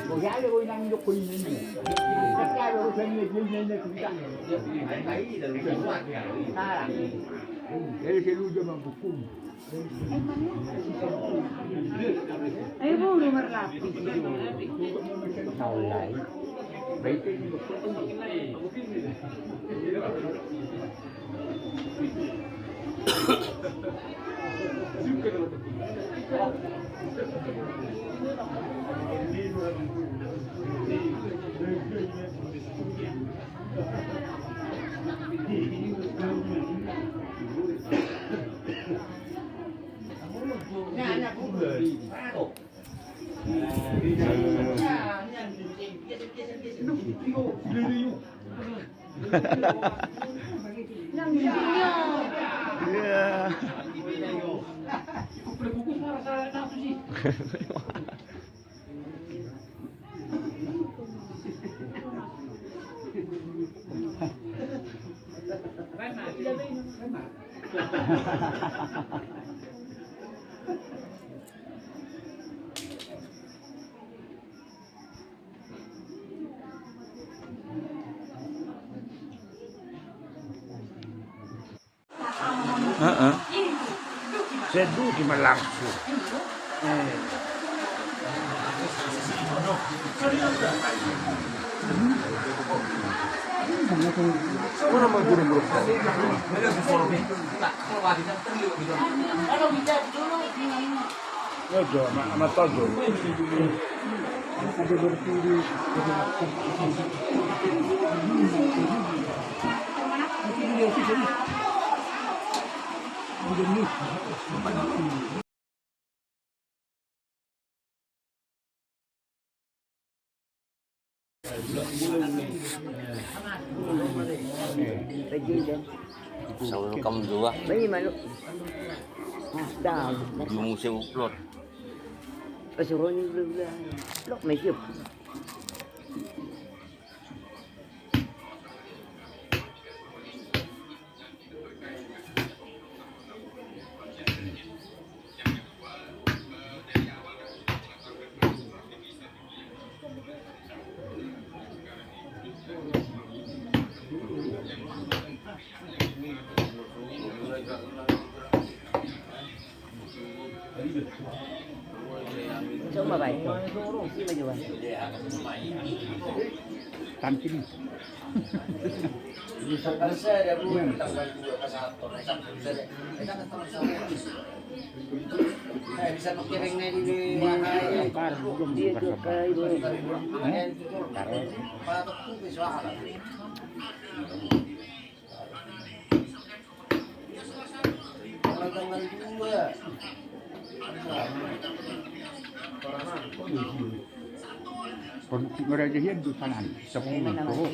Cô gái cho tôi năng cho quỳ lên gì? Chắc ra rồi tôi lên chúng ta. Để sẽ lui cho bằng một cung. Ayo bu, nomor 8. Sau lại. Vậy cái seduti ma langsung. Ora mau buru-buru. Ojo, sama tojo. Ada berdiri. Sao công rùa? Mấy mà đào Dùng siêu lột. Suruh ni lok Malaysia. Coba baik. Ini baju apa? Tampil. Bisa pakai di dia juga ibu. Mereka hidup di sana, sepuluh tu.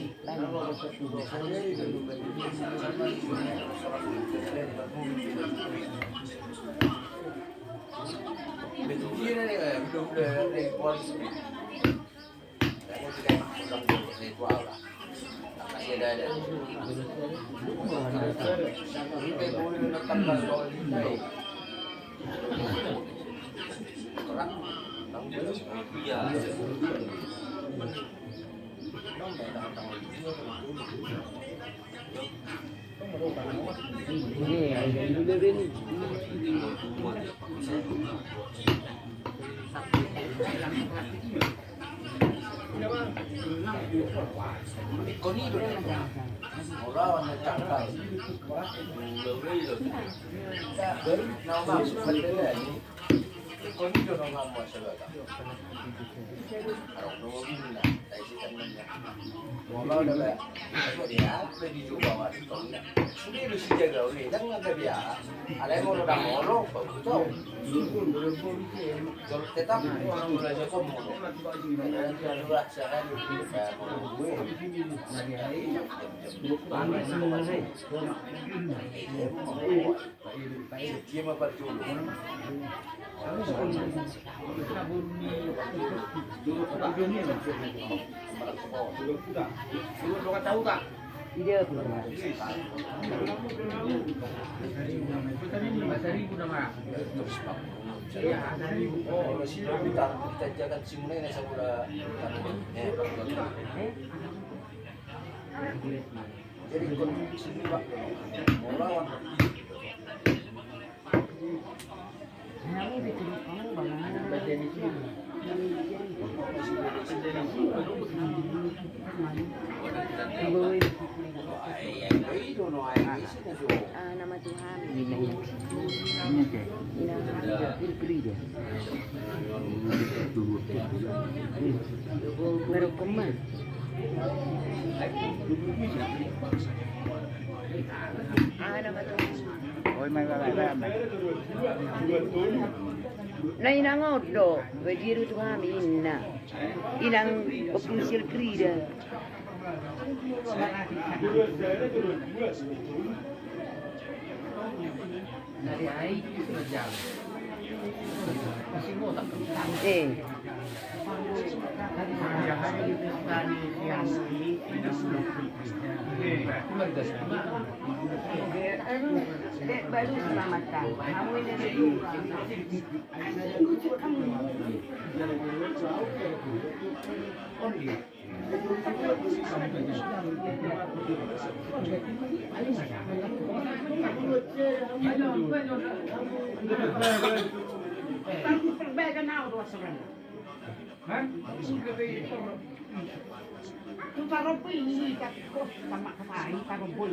Nama Tuhan. Baru kemana? Nama Tuhan. Na inang odo, bediru Tuhan inna. Inang official krida. Dari hari itu sudah jalan. Masih mau tak kentang. Baru selamatkan. Kamu ini Tu taruh pilih kat kos sama kepala taruh boy.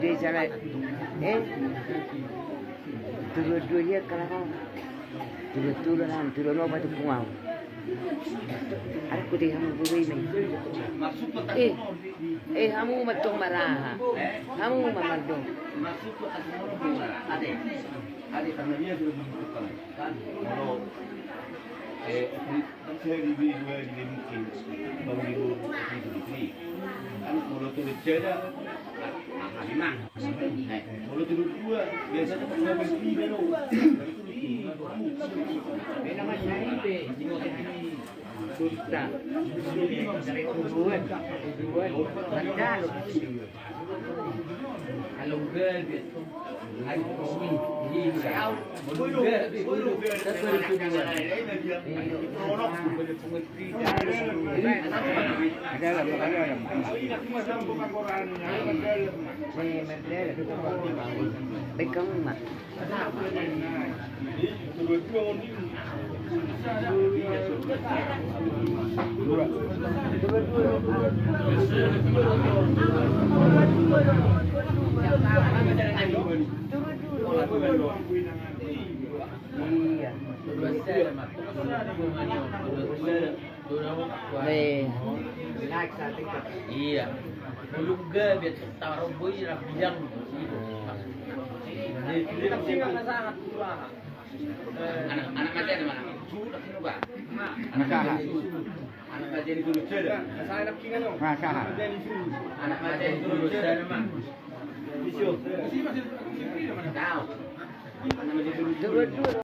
Di sana, dua-duanya kalau turun apa tu puang. Aku dia kamu beri ni. Kamu matong marah. Kamu mamadong. Masuk ke ada karena dia sudah menentukan kan kalau saya di dua di mungkin baru di kan kalau turut cerita memang kalau turut dua biasanya kalau beli baru nama saya Sultan dari Uruan Bandar kalau gede iya, belum biar taruh boy bilang itu. Anak macam mana? Sudah kena pak. Masalah. Anak macam itu lucu dah. Masalah. Anak macam itu lucu dah memang. Tahu. Anak macam itu lucu.